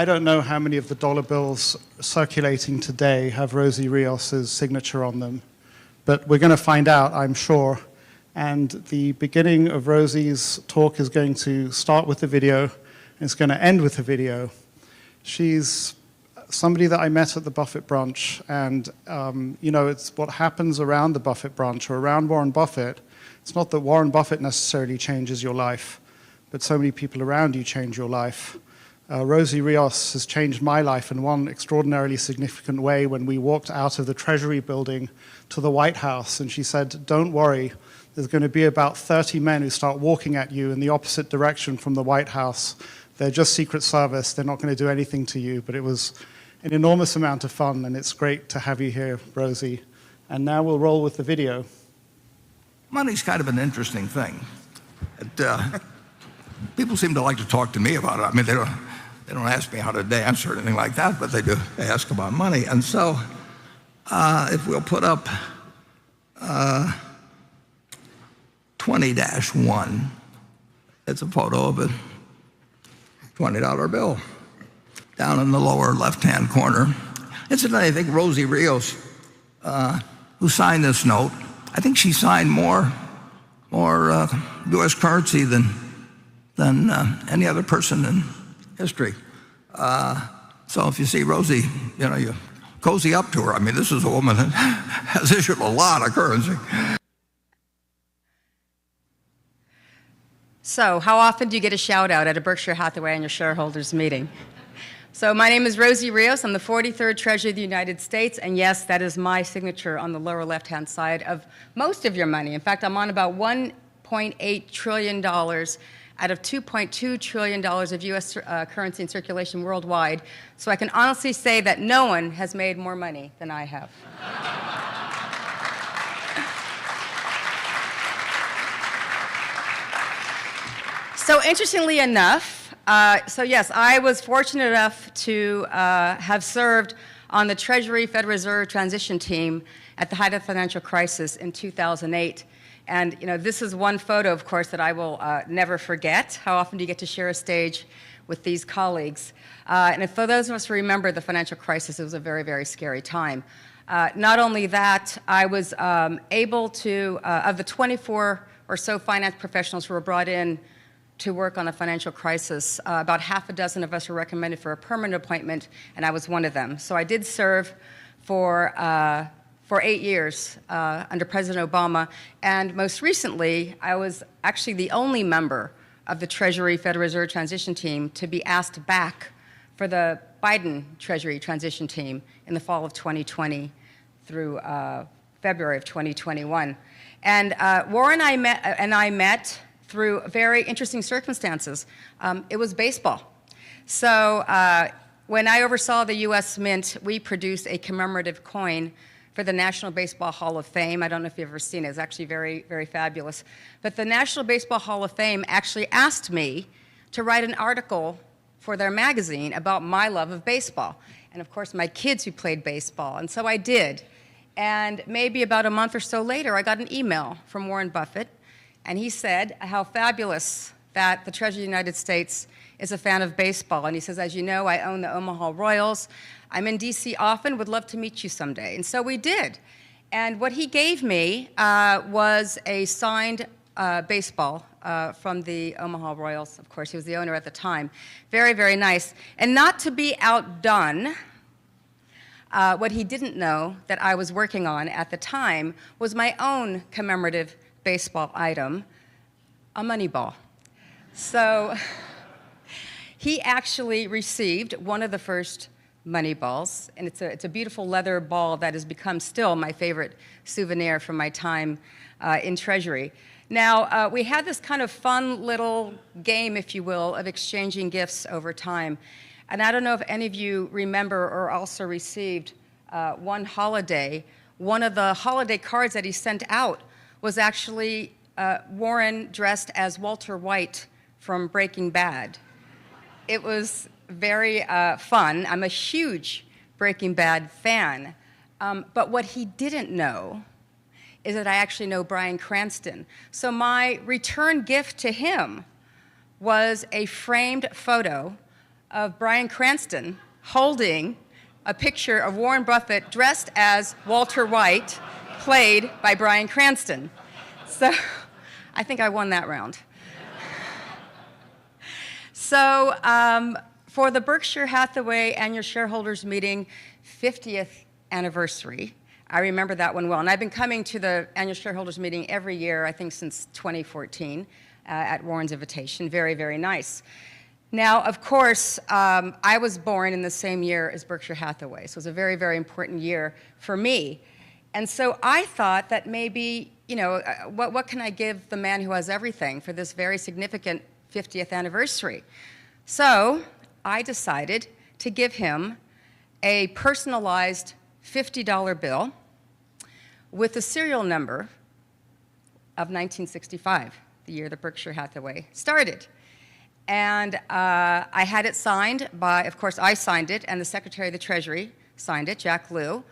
I don't know how many of the dollar bills circulating today have Rosie Rios' signature on them, but we're going to find out, I'm sure. And the beginning of Rosie's talk is going to start with the video, and it's going to end with the video. She's somebody that I met at the Buffett brunch, and you know, it's what happens around the Buffett brunch or around Warren Buffett. It's not that Warren Buffett necessarily changes your life, but so many people around you change your life. Rosie Rios has changed my life in one extraordinarily significant way when we walked out of the Treasury building to the White House, and she said, "Don't worry, there's going to be about 30 men who start walking at you in the opposite direction from the White House. They're just Secret Service, they're not going to do anything to you." But it was an enormous amount of fun, and it's great to have you here, Rosie. And now we'll roll with the video. Money's kind of an interesting thing. People seem to like to talk to me about it. I mean, they don't ask me how to dance or anything like that, but they do ask about money. And so if we'll put up 20-1, it's a photo of a $20 bill down in the lower left-hand corner. Incidentally, I think Rosie Rios, who signed this note, I think she signed more U.S. currency than any other person in history. So if you see Rosie, you know, you cozy up to her. I mean, this is a woman that has issued a lot of currency. So how often do you get a shout out at a Berkshire Hathaway annual shareholders meeting? So my name is Rosie Rios. I'm the 43rd Treasurer of the United States, and yes, that is my signature on the lower left-hand side of most of your money. In fact, I'm on about $1.8 trillion out of $2.2 trillion of U.S. currency in circulation worldwide. So I can honestly say that no one has made more money than I have. So interestingly enough, so yes, I was fortunate enough to have served on the Treasury Federal Reserve transition team at the height of the financial crisis in 2008. And you know, this is one photo, of course, that I will never forget. How often do you get to share a stage with these colleagues? And for those of us who remember the financial crisis, it was a very, very scary time. Not only that, I was able to, of the 24 or so finance professionals who were brought in to work on a financial crisis, about half a dozen of us were recommended for a permanent appointment, and I was one of them. So I did serve for 8 years under President Obama, and most recently, I was actually the only member of the Treasury Federal Reserve transition team to be asked back for the Biden Treasury transition team in the fall of 2020 through February of 2021. And Warren and I met through very interesting circumstances. It was baseball. So when I oversaw the U.S. Mint, we produced a commemorative coin for the National Baseball Hall of Fame. I don't know if you've ever seen it. It's actually very, very fabulous. But the National Baseball Hall of Fame actually asked me to write an article for their magazine about my love of baseball. And of course, my kids who played baseball. And so I did. And maybe about a month or so later, I got an email from Warren Buffett. And he said how fabulous that the Treasury of the United States is a fan of baseball. And he says, as you know, I own the Omaha Royals. I'm in D.C. often, would love to meet you someday. And so we did. And what he gave me was a signed baseball from the Omaha Royals. Of course, he was the owner at the time. Very, very nice. And not to be outdone, what he didn't know that I was working on at the time was my own commemorative baseball item, a money ball. So he actually received one of the first money balls, and it's a beautiful leather ball that has become still my favorite souvenir from my time in Treasury. Now, we had this kind of fun little game, if you will, of exchanging gifts over time. And I don't know if any of you remember or also received one holiday. One of the holiday cards that he sent out was actually Warren dressed as Walter White from Breaking Bad. It was very fun. I'm a huge Breaking Bad fan. But what he didn't know is that I actually know Bryan Cranston. So my return gift to him was a framed photo of Bryan Cranston holding a picture of Warren Buffett dressed as Walter White, played by Bryan Cranston. So I think I won that round. So for the Berkshire Hathaway Annual Shareholders Meeting 50th anniversary, I remember that one well. And I've been coming to the Annual Shareholders Meeting every year, I think since 2014, at Warren's invitation. Very, very nice. Now, of course, I was born in the same year as Berkshire Hathaway, so it was a very, very important year for me. And so I thought that maybe, you know, what can I give the man who has everything for this very significant 50th anniversary? So I decided to give him a personalized $50 bill with the serial number of 1965, the year that Berkshire Hathaway started. And I had it signed by, of course, I signed it, and the Secretary of the Treasury signed it, Jack Lew.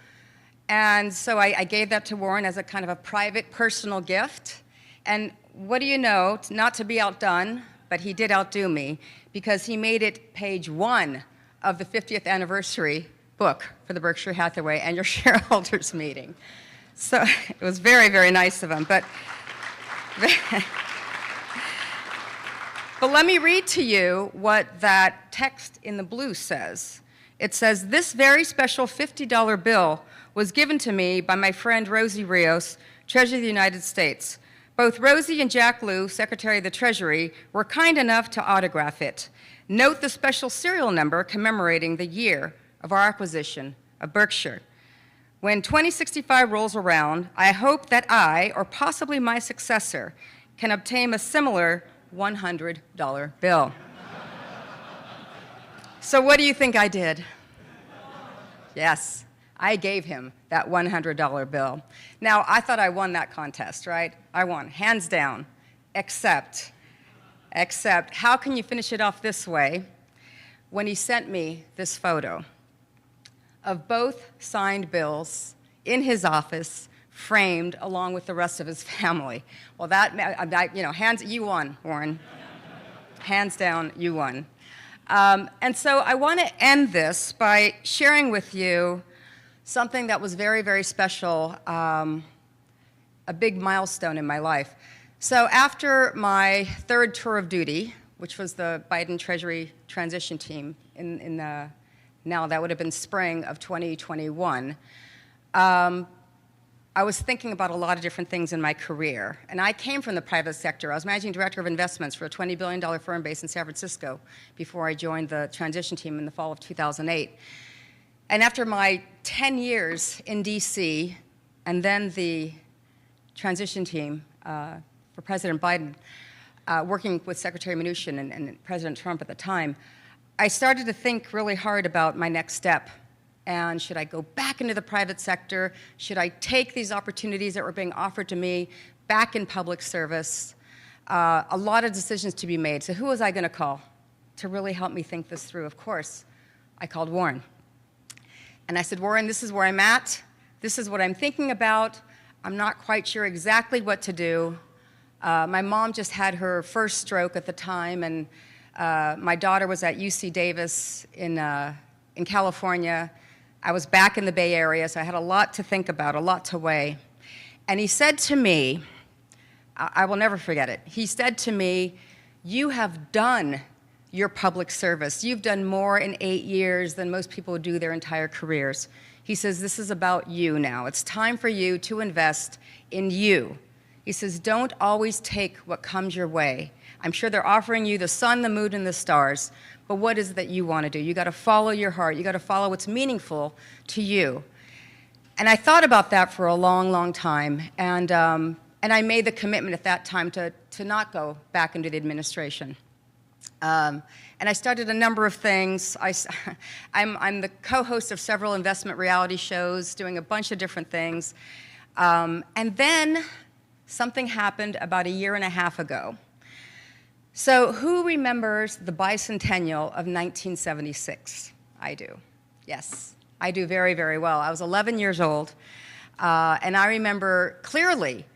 And so I gave that to Warren as a kind of a private, personal gift. And what do you know, not to be outdone, but he did outdo me, because he made it page 1 of the 50th anniversary book for the Berkshire Hathaway Annual Shareholders Meeting. So it was very, very nice of him. But let me read to you what that text in the blue says. It says, "This very special $50 bill was given to me by my friend Rosie Rios, Treasury of the United States. Both Rosie and Jack Lew, Secretary of the Treasury, were kind enough to autograph it. Note the special serial number commemorating the year of our acquisition of Berkshire. When 2065 rolls around, I hope that I, or possibly my successor, can obtain a similar $100 bill." So what do you think I did? Yes, I gave him that $100 bill. Now, I thought I won that contest, right? I won, hands down, except, how can you finish it off this way? When he sent me this photo of both signed bills in his office, framed along with the rest of his family. Well, you know, you won, Warren. Hands down, you won. And so I want to end this by sharing with you something that was very, very special, a big milestone in my life. So after my third tour of duty, which was the Biden Treasury transition team now that would have been spring of 2021, I was thinking about a lot of different things in my career. And I came from the private sector. I was managing director of investments for a $20 billion firm based in San Francisco before I joined the transition team in the fall of 2008. And after my 10 years in DC, and then the transition team for President Biden, working with Secretary Mnuchin and President Trump at the time, I started to think really hard about my next step. And should I go back into the private sector? Should I take these opportunities that were being offered to me back in public service? A lot of decisions to be made. So who was I going to call to really help me think this through? Of course, I called Warren. And I said, Warren, this is where I'm at. This is what I'm thinking about. I'm not quite sure exactly what to do. My mom just had her first stroke at the time, and my daughter was at UC Davis in California. I was back in the Bay Area, so I had a lot to think about, a lot to weigh. And he said to me, I will never forget it, he said to me, you have done your public service. You've done more in 8 years than most people do their entire careers. He says, this is about you now. It's time for you to invest in you. He says, don't always take what comes your way. I'm sure they're offering you the sun, the moon, and the stars, but what is it that you want to do? You got to follow your heart. You got to follow what's meaningful to you. And I thought about that for a long, long time, and I made the commitment at that time to not go back into the administration. And I started a number of things. I'm the co-host of several investment reality shows, doing a bunch of different things. And then something happened about a year and a half ago. So who remembers the bicentennial of 1976? I do. Yes, I do very, very well. I was 11 years old, and I remember clearly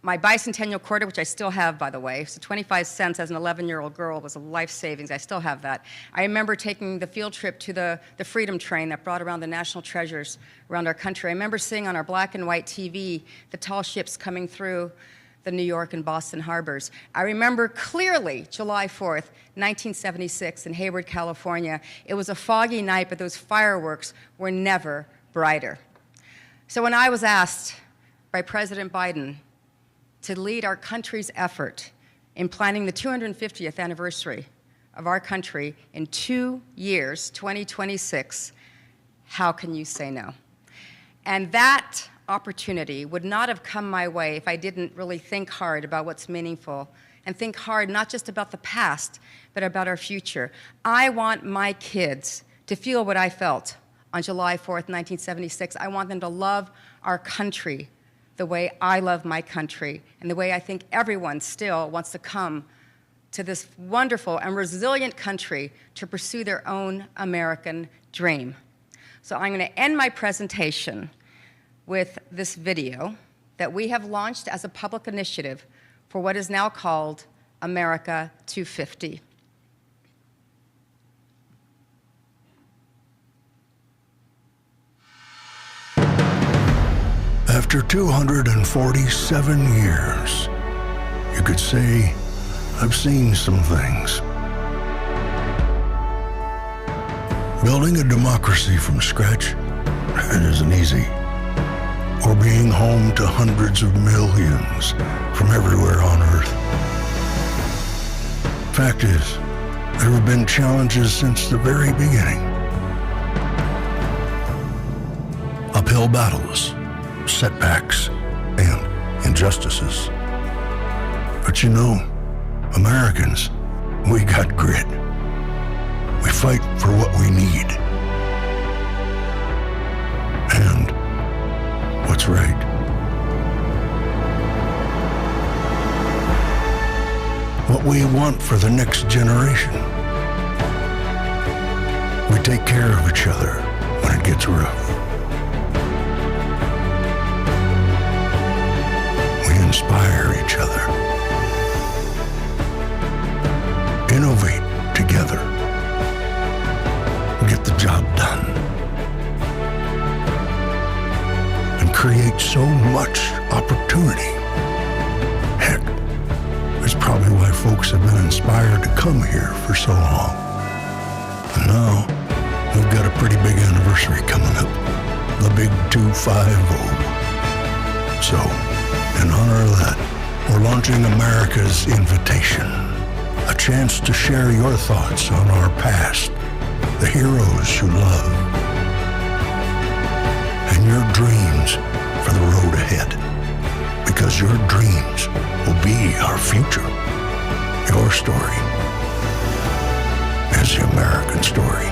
my bicentennial quarter, which I still have, by the way, so 25 cents as an 11-year-old girl was a life savings. I still have that. I remember taking the field trip to the Freedom Train that brought around the national treasures around our country. I remember seeing on our black and white TV the tall ships coming through the New York and Boston harbors. I remember clearly July 4th, 1976 in Hayward, California. It was a foggy night, but those fireworks were never brighter. So when I was asked by President Biden to lead our country's effort in planning the 250th anniversary of our country in 2 years, 2026, how can you say no? And that opportunity would not have come my way if I didn't really think hard about what's meaningful and think hard not just about the past, but about our future. I want my kids to feel what I felt on July 4th, 1976. I want them to love our country the way I love my country and the way I think everyone still wants to come to this wonderful and resilient country to pursue their own American dream. So I'm going to end my presentation with this video that we have launched as a public initiative for what is now called America 250. After 247 years, you could say, I've seen some things. Building a democracy from scratch, it isn't easy. Or being home to hundreds of millions from everywhere on Earth. Fact is, there have been challenges since the very beginning. Uphill battles, setbacks, and injustices. But you know, Americans, we got grit. We fight for what we need. And what's right. What we want for the next generation. We take care of each other when it gets rough. Inspire each other. Innovate together. Get the job done. And create so much opportunity. Heck, that's probably why folks have been inspired to come here for so long. And now, we've got a pretty big anniversary coming up. The big 250. So, in honor of that, we're launching America's Invitation, a chance to share your thoughts on our past, the heroes you love, and your dreams for the road ahead, because your dreams will be our future. Your story is the American story.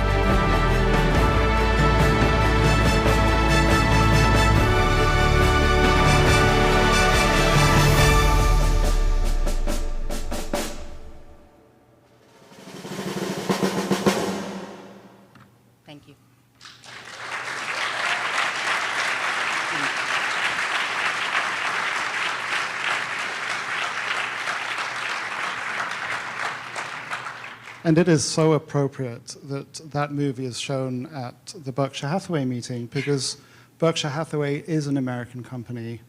Thank you. And it is so appropriate that that movie is shown at the Berkshire Hathaway meeting, because Berkshire Hathaway is an American company.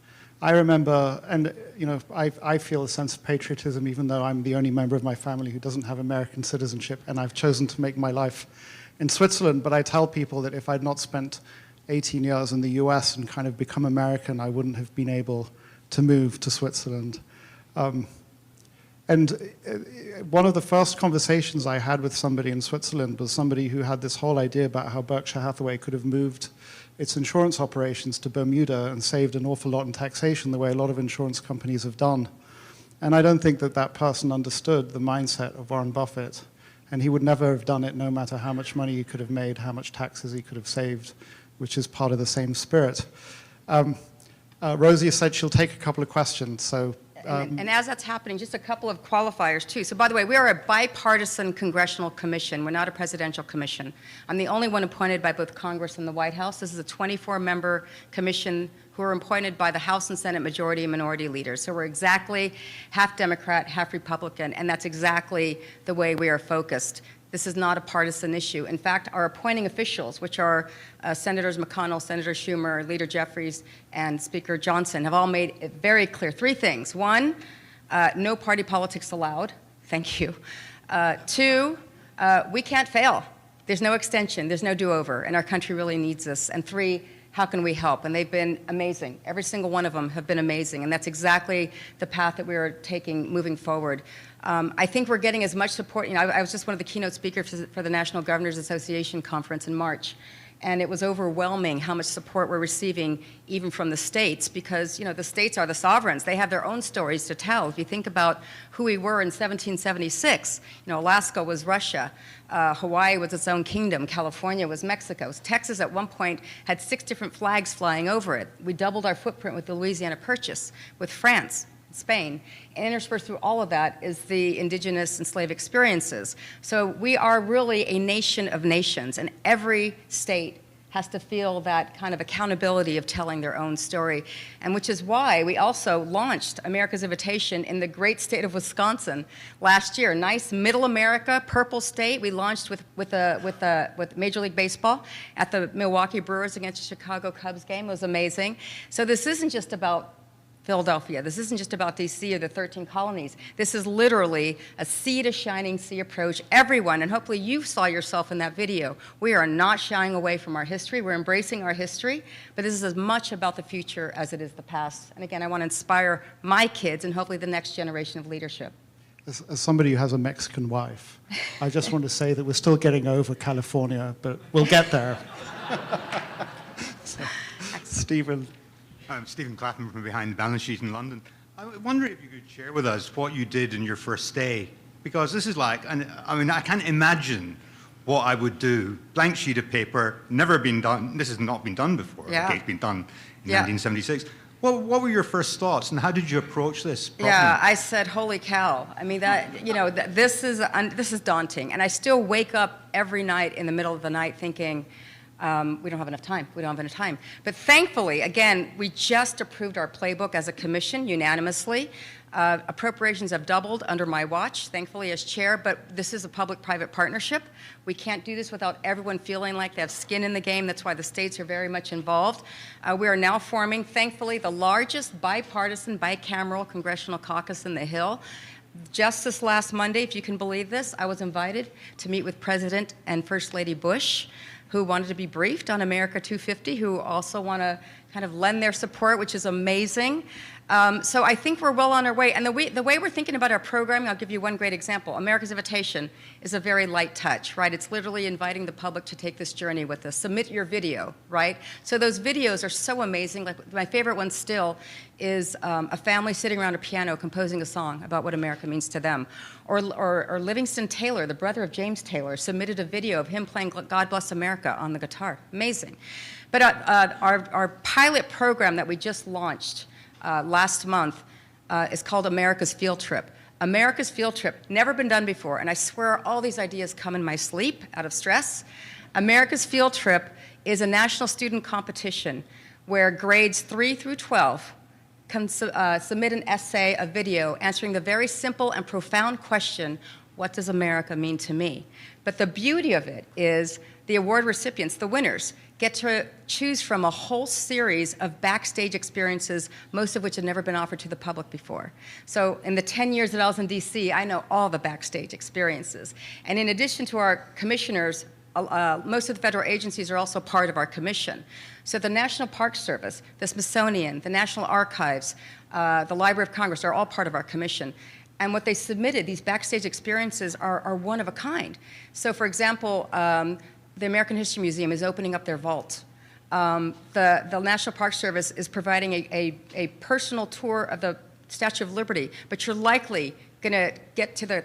I remember, and you know, I feel a sense of patriotism even though I'm the only member of my family who doesn't have American citizenship, and I've chosen to make my life in Switzerland. But I tell people that if I'd not spent 18 years in the US and kind of become American, I wouldn't have been able to move to Switzerland. And one of the first conversations I had with somebody in Switzerland was somebody who had this whole idea about how Berkshire Hathaway could have moved its insurance operations to Bermuda and saved an awful lot in taxation, the way a lot of insurance companies have done. And I don't think that that person understood the mindset of Warren Buffett. And he would never have done it no matter how much money he could have made, how much taxes he could have saved, which is part of the same spirit. Rosie said she'll take a couple of questions, so And as that's happening, just a couple of qualifiers too. So by the way, we are a bipartisan congressional commission. We're not a presidential commission. I'm the only one appointed by both Congress and the White House. This is a 24-member commission who are appointed by the House and Senate majority and minority leaders. So we're exactly half Democrat, half Republican, and that's exactly the way we are focused. This is not a partisan issue. In fact, our appointing officials, which are Senators McConnell, Senator Schumer, Leader Jeffries, and Speaker Johnson, have all made it very clear three things. One, no party politics allowed. Thank you. Two, we can't fail. There's no extension. There's no do-over, and our country really needs this. And three, how can we help? And they've been amazing. Every single one of them have been amazing, and that's exactly the path that we are taking moving forward. I think we're getting as much support. You know, I was just one of the keynote speakers for the National Governors Association conference in March, and it was overwhelming how much support we're receiving even from the states, because, you know, the states are the sovereigns. They have their own stories to tell. If you think about who we were in 1776, you know, Alaska was Russia, Hawaii was its own kingdom, California was Mexico. Texas at one point had 6 different flags flying over it. We doubled our footprint with the Louisiana Purchase, with France, Spain, and interspersed through all of that is the indigenous and slave experiences. So we are really a nation of nations, and every state has to feel that kind of accountability of telling their own story, and which is why we also launched America's Invitation in the great state of Wisconsin last year. Nice middle America, purple state. We launched with Major League Baseball at the Milwaukee Brewers against the Chicago Cubs game. It was amazing. So this isn't just about Philadelphia. This isn't just about D.C. or the 13 colonies. This is literally a sea to shining sea approach. Everyone, and hopefully you saw yourself in that video, we are not shying away from our history. We're embracing our history, but this is as much about the future as it is the past. And again, I want to inspire my kids and hopefully the next generation of leadership. As somebody who has a Mexican wife, I just want to say that we're still getting over California, but we'll get there. So, Stephen. I'm Stephen Clapham from Behind the Balance Sheet in London. I wonder if you could share with us what you did in your first day, because this is like, I mean, I can't imagine what I would do. Blank sheet of paper, never been done. This has not been done before. Yeah. Okay, it's been done in 1976. What were your first thoughts, and how did you approach this problem? Yeah, I said, "Holy cow!" I mean, that, you know, this is daunting, and I still wake up every night in the middle of the night thinking, we don't have enough time. We don't have enough time. But thankfully, again, we just approved our playbook as a commission unanimously. Appropriations have doubled under my watch, thankfully, as chair, but this is a public-private partnership. We can't do this without everyone feeling like they have skin in the game. That's why the states are very much involved. We are now forming, thankfully, the largest bipartisan, bicameral congressional caucus in the Hill. Just this last Monday, if you can believe this, I was invited to meet with President and First Lady Bush, who wanted to be briefed on America 250, who also want to kind of lend their support, which is amazing. So I think we're well on our way. And the way we're thinking about our programming, I'll give you one great example. America's Invitation is a very light touch, right? It's literally inviting the public to take this journey with us. Submit your video, right? So those videos are so amazing. Like, my favorite one still is a family sitting around a piano composing a song about what America means to them. Or Livingston Taylor, the brother of James Taylor, submitted a video of him playing God Bless America on the guitar. Amazing. But our pilot program that we just launched last month is called America's Field Trip. America's Field Trip, never been done before, and I swear all these ideas come in my sleep out of stress. America's Field Trip is a national student competition where grades 3 through 12 can submit an essay, a video, answering the very simple and profound question, what does America mean to me? But the beauty of it is the award recipients, the winners, get to choose from a whole series of backstage experiences, most of which had never been offered to the public before. So in the 10 years that I was in D.C., I know all the backstage experiences. And in addition to our commissioners, most of the federal agencies are also part of our commission. So the National Park Service, the Smithsonian, the National Archives, the Library of Congress are all part of our commission. And what they submitted, these backstage experiences, are one of a kind. So for example, the American History Museum is opening up their vault. The National Park Service is providing a personal tour of the Statue of Liberty, but you're likely going to get to the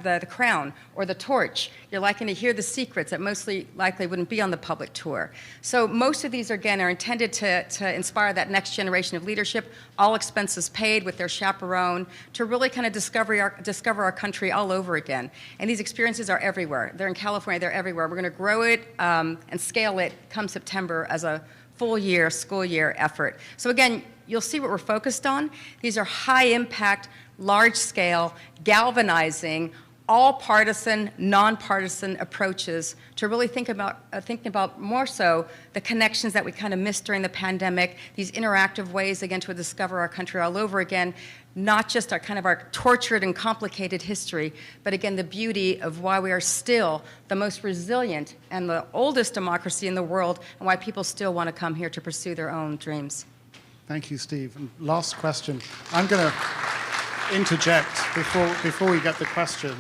the crown or the torch. You're likely to hear the secrets that mostly likely wouldn't be on the public tour. So most of these, again, are intended to inspire that next generation of leadership, all expenses paid with their chaperone, to really kind of discover our country all over again. And these experiences are everywhere. They're in California, they're everywhere. We're going to grow it and scale it come September as a full year, school year effort. So again, you'll see what we're focused on. These are high impact, large scale, galvanizing, all partisan, nonpartisan approaches to really thinking about more so the connections that we kind of missed during the pandemic, these interactive ways again to discover our country all over again, not just our tortured and complicated history, but again the beauty of why we are still the most resilient and the oldest democracy in the world, and why people still want to come here to pursue their own dreams. Thank you, Steve. And last question. I'm going to interject before we get the question.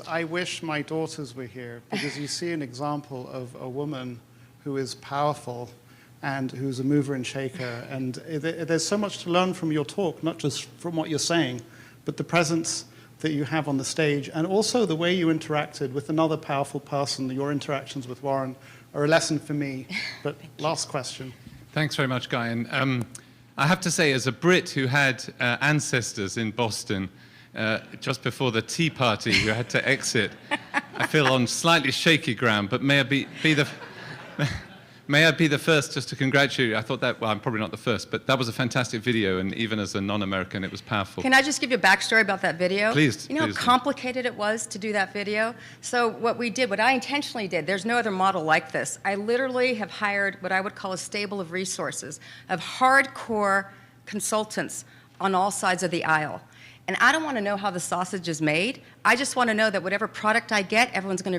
I wish my daughters were here, because you see an example of a woman who is powerful and who's a mover and shaker. And there's so much to learn from your talk, not just from what you're saying, but the presence that you have on the stage, and also the way you interacted with another powerful person. Your interactions with Warren are a lesson for me. But last question. Thanks very much, Guy. And I have to say, as a Brit who had ancestors in Boston just before the Tea Party who had to exit, I feel on slightly shaky ground, but may I be the first just to congratulate you. I thought that, well, I'm probably not the first, but that was a fantastic video, and even as a non-American, it was powerful. Can I just give you a backstory about that video? Please. You know how complicated it was to do that video? So what I intentionally did, there's no other model like this. I literally have hired what I would call a stable of resources, of hardcore consultants on all sides of the aisle. And I don't want to know how the sausage is made. I just want to know that whatever product I get, everyone's going to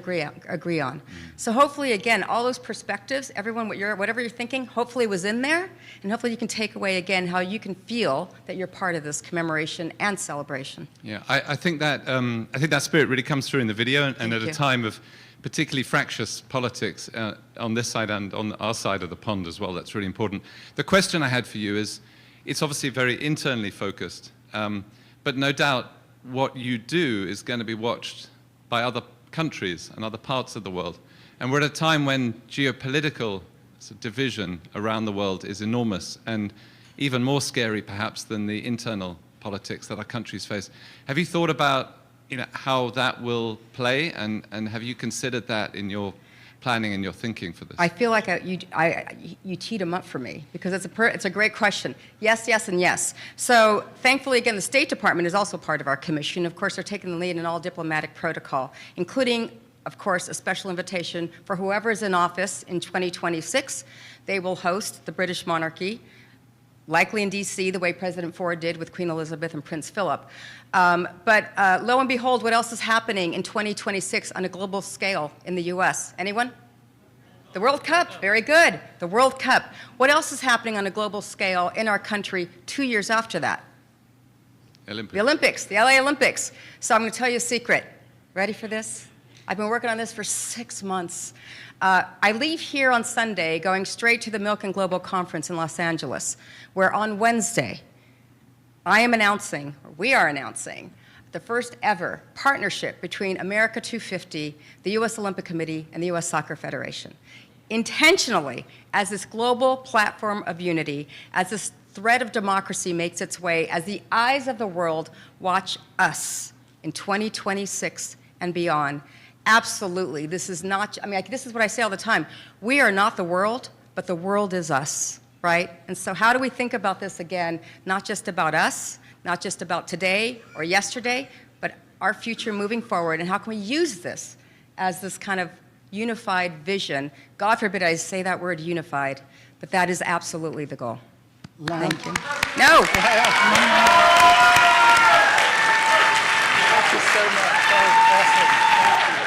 agree on. So hopefully, again, all those perspectives, everyone, whatever you're thinking, hopefully was in there. And hopefully you can take away, again, how you can feel that you're part of this commemoration and celebration. Yeah, I think that spirit really comes through in the video, and at a time of particularly fractious politics on this side and on our side of the pond as well. That's really important. The question I had for you is, it's obviously very internally focused, but no doubt what you do is going to be watched by other countries and other parts of the world. And we're at a time when geopolitical division around the world is enormous, and even more scary perhaps than the internal politics that our countries face. Have you thought about how that will play, and have you considered that in your planning and your thinking for this? I feel like you teed them up for me, because it's a great question. Yes, yes, and yes. So thankfully, again, the State Department is also part of our commission. Of course, they're taking the lead in all diplomatic protocol, including, of course, a special invitation for whoever is in office in 2026. They will host the British monarchy, likely in D.C., the way President Ford did with Queen Elizabeth and Prince Philip. But lo and behold, what else is happening in 2026 on a global scale in the U.S.? Anyone? The World Cup. Very good. The World Cup. What else is happening on a global scale in our country 2 years after that? Olympics. The Olympics, the LA Olympics. So I'm going to tell you a secret. Ready for this? I've been working on this for 6 months. I leave here on Sunday, going straight to the Milken Global Conference in Los Angeles, where on Wednesday, we are announcing, the first ever partnership between America 250, the U.S. Olympic Committee, and the U.S. Soccer Federation. Intentionally, as this global platform of unity, as this thread of democracy makes its way, as the eyes of the world watch us in 2026 and beyond. Absolutely, this is not, this is what I say all the time. We are not the world, but the world is us, right? And so how do we think about this again, not just about us, not just about today or yesterday, but our future moving forward, and how can we use this as this kind of unified vision? God forbid I say that word unified, but that is absolutely the goal. Thank you. No. Thank you so much. That was awesome. Thank you.